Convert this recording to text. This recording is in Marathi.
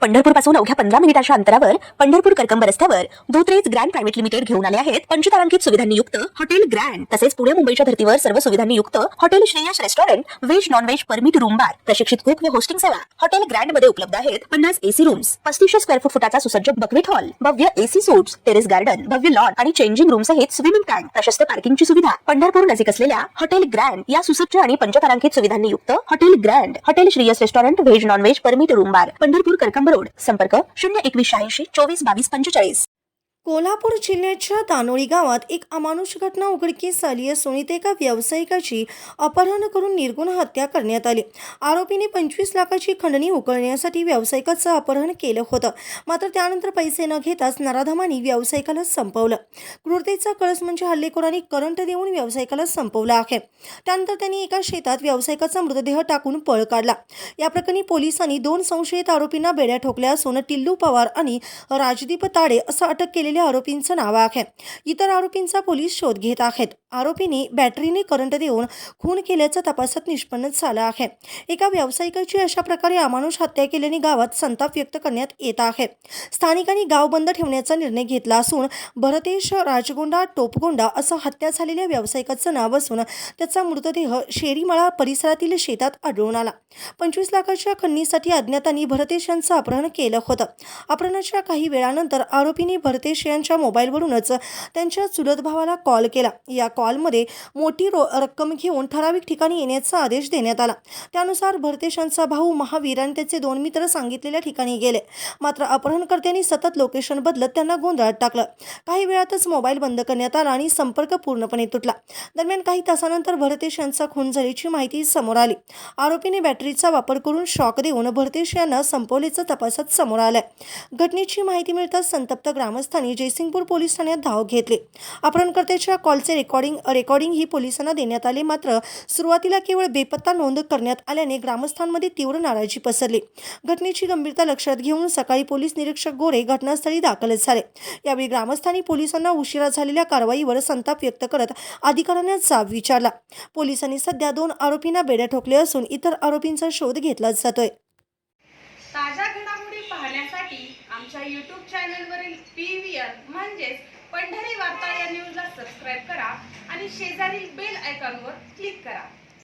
पंढरपूरपासून अवघ्या 15 मिनिटांच्या अंतरावर पंढरपूर करकंब रस्त्यावर धोत्रेज ग्रँड प्रायव्हेट लिमिटेड घेऊन आले आहेत पंचतारांकित सुविधांनी युक्त हॉटेल ग्रँड। तसेच पुणे मुंबईच्या धर्तीवर सर्व सुविधांनी युक्त hotel Shreyas restaurant, veg non veg permit room बार, प्रशिक्षित कुक व होस्टिंग सेवा। हॉटेल ग्रँड मध्ये उपलब्ध आहेत 50 एसी रूम्स, 3500 स्क्वेअर फूट फुटाचा सुसज्ज बकवेट हॉल, भव्य एसी सूट्स, टेरेस गार्डन, भव्य लॉन आणि चेंजिंग रूम सहित स्विमिंग टँक, प्रशस्त पार्किंगची सुविधा। पंढरपूर नजीक असलेल्या हॉटेल ग्रँड या सुसज्ज आणि पंचतारांकित सुविधांनी युक्त hotel grand, hotel Shreyas restaurant, veg non veg permit room बार, पंढरपूर करकंब रोड। संपर्क 02180 24 22 45। कोल्हापूर जिल्ह्याच्या दानोळी गावात एक अमानुष घटना उघडकीस आली असून इथे एका व्यावसायिकाची अपहरण करून निर्गुण हत्या करण्यात आली। आरोपीने 25 लाखाची खंडणी उकळण्यासाठी व्यावसायिकाचं अपहरण केलं होतं, मात्र त्यानंतर पैसे न घेताच नराधमांनी व्यावसायिकाला संपवलं। क्रूरतेचा कळस म्हणजे हल्लेखोरांनी करंट देऊन व्यावसायिकाला संपवलं आहे। त्यानंतर त्यांनी एका शेतात व्यावसायिकाचा मृतदेह टाकून पळ काढला। या प्रकरणी पोलिसांनी 2 संशयित आरोपींना बेड्या ठोकल्या असून टिल्लू पवार आणि राजदीप ताडे असं अटक केलेल्या आरोपींचं नाव आहे। इतर आरोपींचा पोलीस शोध घेत आहेत। आरोपींनी बॅटरीने करंट देऊन खून केल्याचं तपासात निष्पन्न झालं आहे। एका व्यावसायिकाची अशा प्रकारे अमानुष हत्या केल्याने गावात संताप व्यक्त करण्यात येत आहे। स्थानिकांनी गाव बंद ठेवण्याचा निर्णय घेतला असून भरतेश राजगोंडा टोपगोंडा असं हत्या झालेल्या व्यावसायिकाचं नाव असून त्याचा मृतदेह शेरीमळा परिसरातील शेतात आढळून आला। 25 लाखाच्या खंडणीसाठी अज्ञातांनी भरतेश यांचं अपहरण केलं होतं। अपहरणाच्या काही वेळानंतर आरोपींनी भरतेश यांच्या मोबाईलवरूनच त्यांच्या चुलत भावाला कॉल केला। या कॉलमध्ये मोठी रक्कम घेऊन ठराविक ठिकाणी येण्याचा आदेश देण्यात आला। त्यानुसार भरतेश यांचा भाऊ महावीर आणि त्याचे 2 मित्र सांगितलेल्या ठिकाणी गेले, मात्र अपहरणकर्त्यांनी सतत लोकेशन बदलत त्यांना गोंधळात टाकलं। काही वेळातच मोबाईल बंद करण्यात आला आणि संपर्क पूर्णपणे तुटला। दरम्यान काही तासानंतर भरतेश यांचा खून झाल्याची माहिती समोर आली। आरोपीने बॅटरीचा वापर करून शॉक देऊन भरतेश यांना संपवल्याचं तपासात समोर आलंय। घटनेची माहिती मिळताच संतप्त ग्रामस्थांनी जयसिंगपूर पोलीस ठाण्यात धाव घेतली। अपहरणकर्त्याच्या कॉलचे रेकॉर्डिंग ही पोलिसांना देण्यात आले, मात्र सुरुवातीला केवळ बेपत्ता नोंद करण्यात आल्याने ग्रामस्थांमध्ये तीव्र नाराजी पसरली। घटनेची गंभीरता लक्षात घेऊन सकाळी पोलीस निरीक्षक गोरे घटनास्थळी दाखल झाले। यावेळी ग्रामस्थांनी पोलिसांना उशिरा झालेल्या कारवाईवर संताप व्यक्त करत अधिकाऱ्यांना जाब विचारला। पोलिसांनी सध्या 2 आरोपींना बेड्या ठोकले असून इतर आरोपींचा शोध घेतला जातोय। ताज्या घडामोडी पाहण्यासाठी आमच्या YouTube चॅनलवरील PVR म्हणजेच पंढरी वार्ता या न्यूजला सबस्क्राइब करा आणि शेजारील बेल आयकॉनवर क्लिक करा।